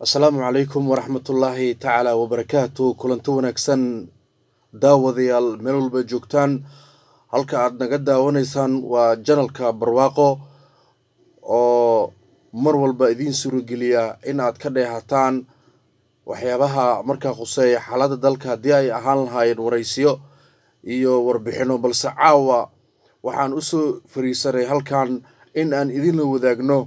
السلام عليكم ورحمة الله تعالى وبركاته كلنتو ونكسن داوديال ميلول بجوكتان halka aad naga daawanaysaan waa janalka barwaaqo oo mar walba idin suurageliya in aad ka dheehataan waxyaabaha markaa khuseeya xaaladda dalka haddii ay ahaan lahaayeen waraysiyo iyo warbixino balse caawa waxaan u soo fariisanay halkan in aan idinla wadaagno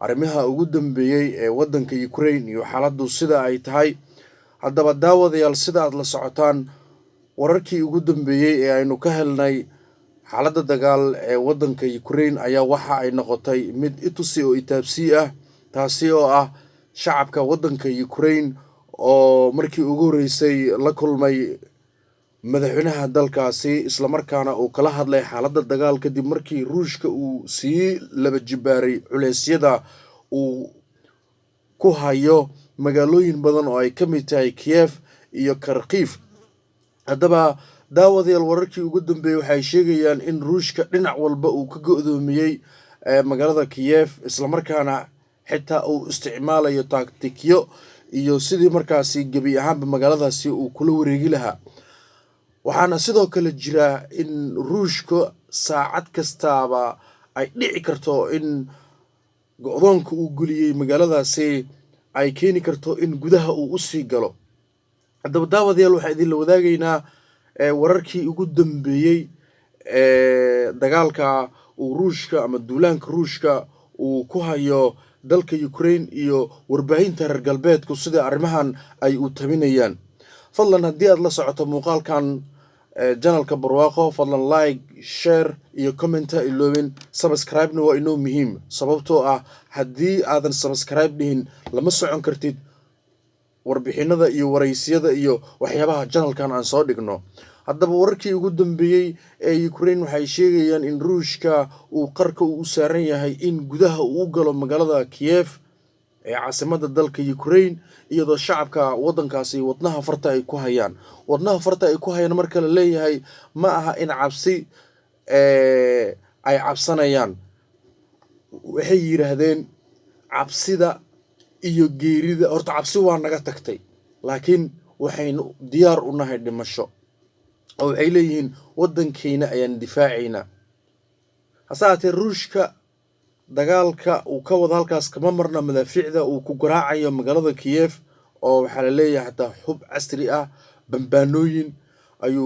arrimaha ugu dambeeyay ee waddanka Ukraine iyo xaaladdu sida ay tahay. haddaba daawadayaal sida aad la socotaan wararkii ugu dambeeyay ee aynu ka helnay xaaladda dagaal ee waddanka Ukraine ayaa waxa ay noqotay mid itusi oo itaabsi ah, taasi oo ah shacabka waddanka Ukraine oo markii ugu horeysay la kulmay madaxweynaha dalkaasi isla markaana uu kala hadlay xaaladda dagaal kadib markii Ruushka uu sii laba jibaaray culeysyada uu ku hayo magaalooyin badan oo ay ka mid tahay Kiev iyo Kharkiv. haddaba daawadayaal wararkii ugu dambeeyay waxay sheegayaan in Ruushka dhinac walba uu ka go'doomiyay magaalada Kiev isla markaana xitaa uu isticmaalayo taktikyo iyo sidii markaasi gebi ahaanba magaaladaasi uu kula wareegi lahaa. waxaana sidoo kale jira in Ruushka saacad kastaaba ay dhici karto in go'doonka uu guliyay magaaladaasi ay keeni karto in gudaha uu u sii galo. haddaba daawadayaal waxaan idinla wadaagaynaa wararkii ugu dambeeyay dagaalka uu Ruushka ama duulaanka Ruushka uu ku hayo dalka Ukraine iyo warbaahinta reer galbeedku sida arrimahan ay u taminayaan. fadlan haddii aad la socoto muuqaalkan janalka barwaaqo fadlan like, share iyo comment ha iloobin. subscribe-na waa inoo muhiim sababtoo ah haddii aadan subscribe dhihin lama socon kartid warbixinada iyo waraysiyada iyo waxyaabaha janalkan aan soo dhigno. haddaba wararkii ugu dambeeyay ee Ukraine waxay sheegayaan in Ruushka uu qarka u saaran yahay in gudaha uu galo magaalada Kiev ee caasimadda dalka Ukraine iyadoo shacabka waddankaasi wadnaha farta ay ku hayaan. wadnaha farta ay ku hayaan marka la leeyahay ma aha in cabsi ay cabsanayaan. waxay yiraahdeen cabsida iyo geerida horta cabsi waa naga tagtay laakiin waxaynu diyaar u nahay dhimasho oo waxay leeyihiin waddankeena ayaan difaacaynaa. hase haatee Ruushka dagaalka uu ka wada halkaas kama marna madaafiicda uu ku garaacayo magaalada Kiev oo waxaa la leeyahay hataa hub casri ah bambaanooyin ayuu